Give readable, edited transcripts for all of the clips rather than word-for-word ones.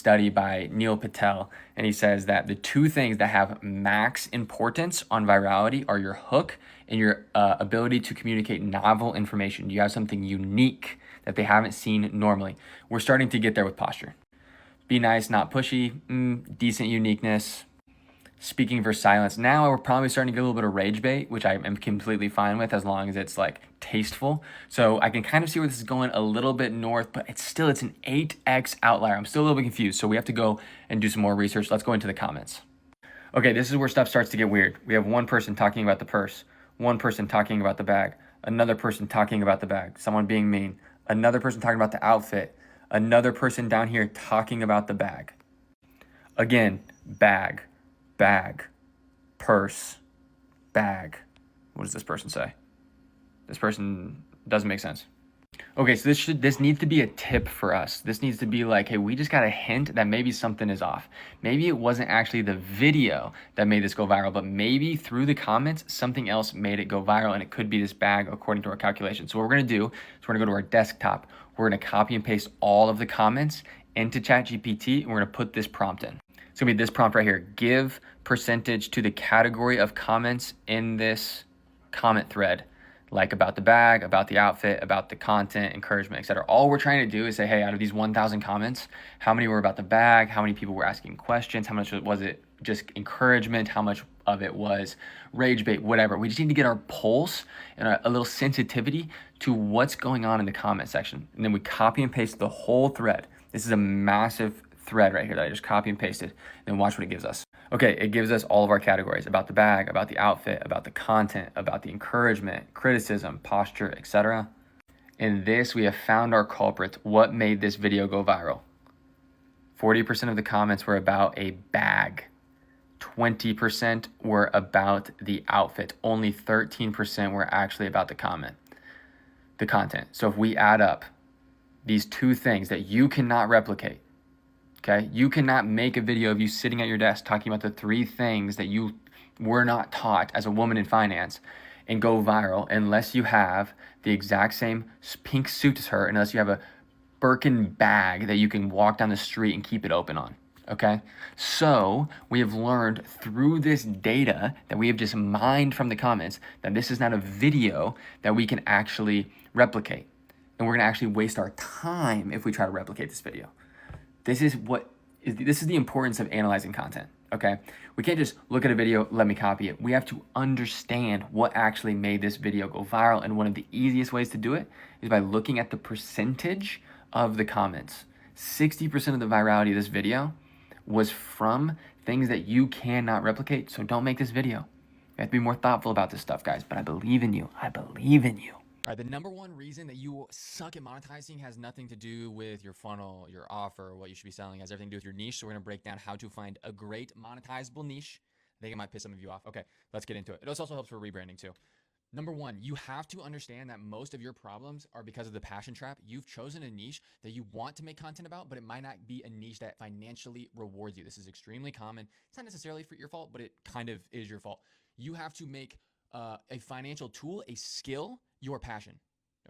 study by Neil Patel, and he says that the two things that have max importance on virality are your hook and your ability to communicate novel information. You have something unique that they haven't seen normally. We're starting to get there with posture. Be nice, not pushy, decent uniqueness. Speaking for silence. Now we're probably starting to get a little bit of rage bait, which I am completely fine with as long as it's like tasteful. So I can kind of see where this is going a little bit north, but it's an 8x outlier. I'm still a little bit confused. So we have to go and do some more research. Let's go into the comments. Okay, this is where stuff starts to get weird. We have one person talking about the purse, one person talking about the bag, another person talking about the bag, someone being mean, another person talking about the outfit, another person down here talking about the bag. Again, bag, purse, bag. What does this person say? This person doesn't make sense. Okay, so this needs to be a tip for us. This needs to be like, hey, we just got a hint that maybe something is off. Maybe it wasn't actually the video that made this go viral, but maybe through the comments, something else made it go viral, and it could be this bag according to our calculations. So what we're gonna do is we're gonna go to our desktop. We're gonna copy and paste all of the comments into ChatGPT, and we're gonna put this prompt in. It's gonna be this prompt right here. Give percentage to the category of comments in this comment thread, like about the bag, about the outfit, about the content, encouragement, etc. All we're trying to do is say, hey, out of these 1,000 comments, how many were about the bag? How many people were asking questions? How much was it just encouragement? How much of it was rage bait, whatever. We just need to get our pulse and a little sensitivity to what's going on in the comment section. And then we copy and paste the whole thread. This is a massive thread right here that I just copy and pasted, and watch what it gives us. Okay, it gives us all of our categories: about the bag, about the outfit, about the content, about the encouragement, criticism, posture, etc. In this, we have found our culprit. What made this video go viral? 40% of the comments were about a bag. 20% were about the outfit. Only 13% were actually about the content. So if we add up these two things that you cannot replicate, okay? You cannot make a video of you sitting at your desk talking about the three things that you were not taught as a woman in finance and go viral unless you have the exact same pink suit as her, unless you have a Birkin bag that you can walk down the street and keep it open on, okay? So we have learned through this data that we have just mined from the comments that this is not a video that we can actually replicate. And we're gonna actually waste our time if we try to replicate this video. This is the importance of analyzing content, okay? We can't just look at a video, let me copy it. We have to understand what actually made this video go viral, and one of the easiest ways to do it is by looking at the percentage of the comments. 60% of the virality of this video was from things that you cannot replicate, so don't make this video. You have to be more thoughtful about this stuff, guys, but I believe in you. I believe in you. All right, the number one reason that you suck at monetizing has nothing to do with your funnel, your offer, what you should be selling. It has everything to do with your niche. So we're going to break down how to find a great monetizable niche. I think it might piss some of you off. Okay, let's get into it. It also helps for rebranding too. Number one, you have to understand that most of your problems are because of the passion trap. You've chosen a niche that you want to make content about, but it might not be a niche that financially rewards you. This is extremely common. It's not necessarily your fault, but it kind of is your fault. You have to make a financial tool, a skill, your passion,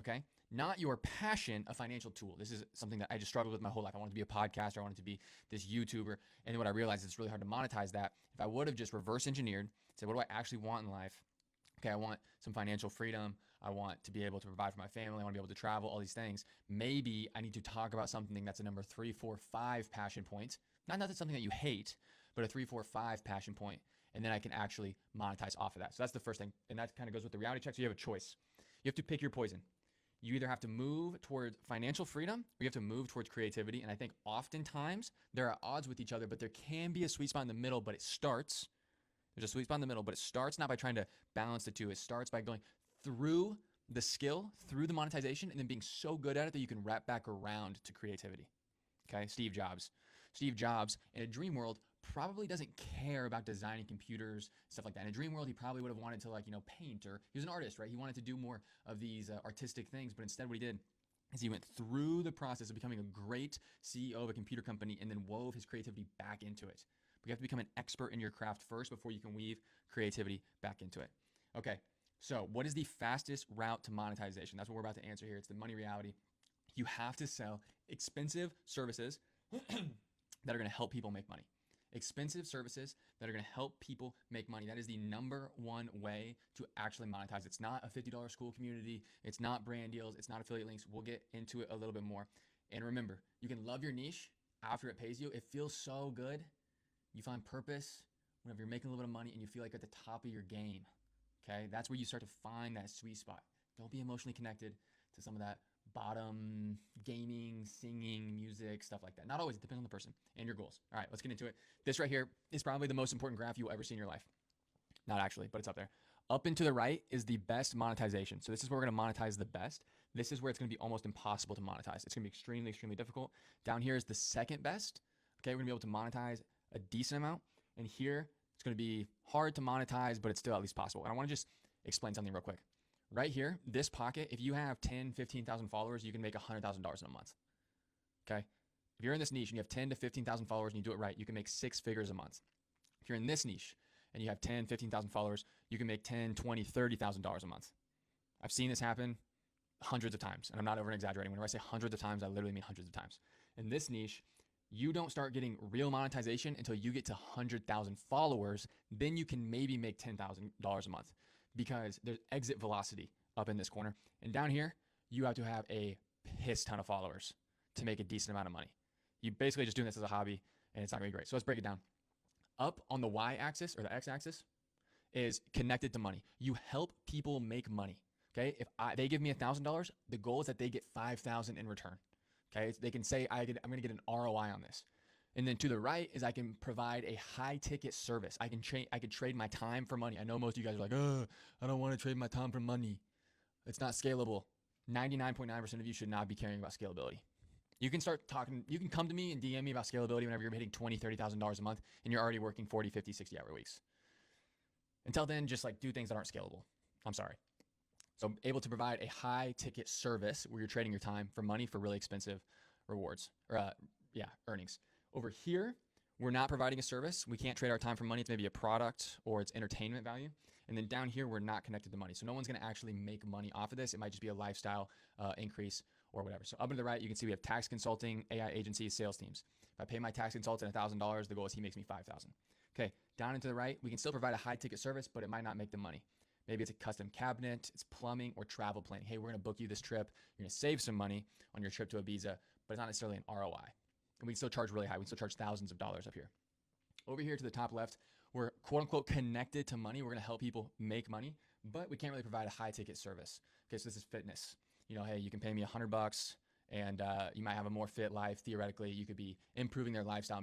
okay? Not your passion, a financial tool. This is something that I just struggled with my whole life. I wanted to be a podcaster. I wanted to be this YouTuber. And what I realized is it's really hard to monetize that. If I would have just reverse engineered, said, what do I actually want in life? Okay, I want some financial freedom. I want to be able to provide for my family. I want to be able to travel, all these things. Maybe I need to talk about something that's a number 3, 4, 5 passion point. Not that it's something that you hate, but a 3, 4, 5 passion point. And then I can actually monetize off of that. So that's the first thing. And that kind of goes with the reality check. So you have a choice. You have to pick your poison. You either have to move towards financial freedom or you have to move towards creativity. And I think oftentimes there are odds with each other, but there can be a sweet spot in the middle, but there's a sweet spot in the middle, but it starts not by trying to balance the two. It starts by going through the skill, through the monetization, and then being so good at it that you can wrap back around to creativity. Okay, Steve Jobs in a dream world probably doesn't care about designing computers, stuff like that. In a dream world, he probably would have wanted to paint, or he was an artist, right? He wanted to do more of these artistic things, but instead what he did is he went through the process of becoming a great CEO of a computer company and then wove his creativity back into it. But you have to become an expert in your craft first before you can weave creativity back into it. Okay, so what is the fastest route to monetization? That's what we're about to answer here. It's the money reality. You have to sell expensive services that are going to help people make money. Expensive services that are going to help people make money. That is the number one way to actually monetize. It's not a $50 school community. It's not brand deals. It's not affiliate links. We'll get into it a little bit more. And remember, you can love your niche after it pays you. It feels so good. You find purpose whenever you're making a little bit of money and you feel like you're at the top of your game. Okay, that's where you start to find that sweet spot. Don't be emotionally connected to some of that bottom gaming, singing, music, stuff like that. Not always. It depends on the person and your goals. All right, let's get into it. This right here is probably the most important graph you will ever see in your life. Not actually, but it's up there. Up and to the right is the best monetization. So this is where we're going to monetize the best. This is where it's going to be almost impossible to monetize. It's going to be extremely, extremely difficult. Down here is the second best. Okay, we're going to be able to monetize a decent amount. And here, it's going to be hard to monetize, but it's still at least possible. And I want to just explain something real quick. Right here, this pocket, if you have 10, 15,000 followers, you can make $100,000 in a month. Okay? If you're in this niche and you have 10 to 15,000 followers and you do it right, you can make 6 figures a month. If you're in this niche and you have 10, 15,000 followers, you can make $10, $20, $30,000 a month. I've seen this happen hundreds of times, and I'm not over exaggerating. Whenever I say hundreds of times, I literally mean hundreds of times. In this niche, you don't start getting real monetization until you get to 100,000 followers. Then you can maybe make $10,000 a month because there's exit velocity up in this corner. And down here, you have to have a piss ton of followers to make a decent amount of money. You basically just doing this as a hobby, and it's not gonna be great. So let's break it down. Up on the y-axis or the x-axis is connected to money. You help people make money. Okay, if they give me $1,000, the goal is that they get $5,000 in return. Okay, they can say I'm going to get an ROI on this. And then to the right is I can provide a high ticket service. I could trade my time for money. I know most of you guys are like, oh, I don't want to trade my time for money. It's not scalable. 99.9% of you should not be caring about scalability. You can start talking, you can come to me and DM me about scalability whenever you're hitting $20,000, $30,000 a month and you're already working 40, 50, 60 hour weeks. Until then, just like do things that aren't scalable. I'm sorry. So able to provide a high ticket service where you're trading your time for money for really expensive rewards or earnings. Over here, we're not providing a service. We can't trade our time for money. It's maybe a product or it's entertainment value. And then down here, we're not connected to money. So no one's going to actually make money off of this. It might just be a lifestyle increase or whatever. So up and to the right, you can see we have tax consulting, AI agencies, sales teams. If I pay my tax consultant $1,000, the goal is he makes me $5,000. Okay, down and to the right, we can still provide a high ticket service, but it might not make the money. Maybe it's a custom cabinet, it's plumbing or travel planning. Hey, we're going to book you this trip. You're going to save some money on your trip to Ibiza, but it's not necessarily an ROI. And we can still charge really high. We can still charge thousands of dollars up here. Over here to the top left, we're quote unquote connected to money. We're going to help people make money, but we can't really provide a high ticket service. Okay, so this is fitness. You know, hey, you can pay me $100 and you might have a more fit life. Theoretically, you could be improving their lifestyle.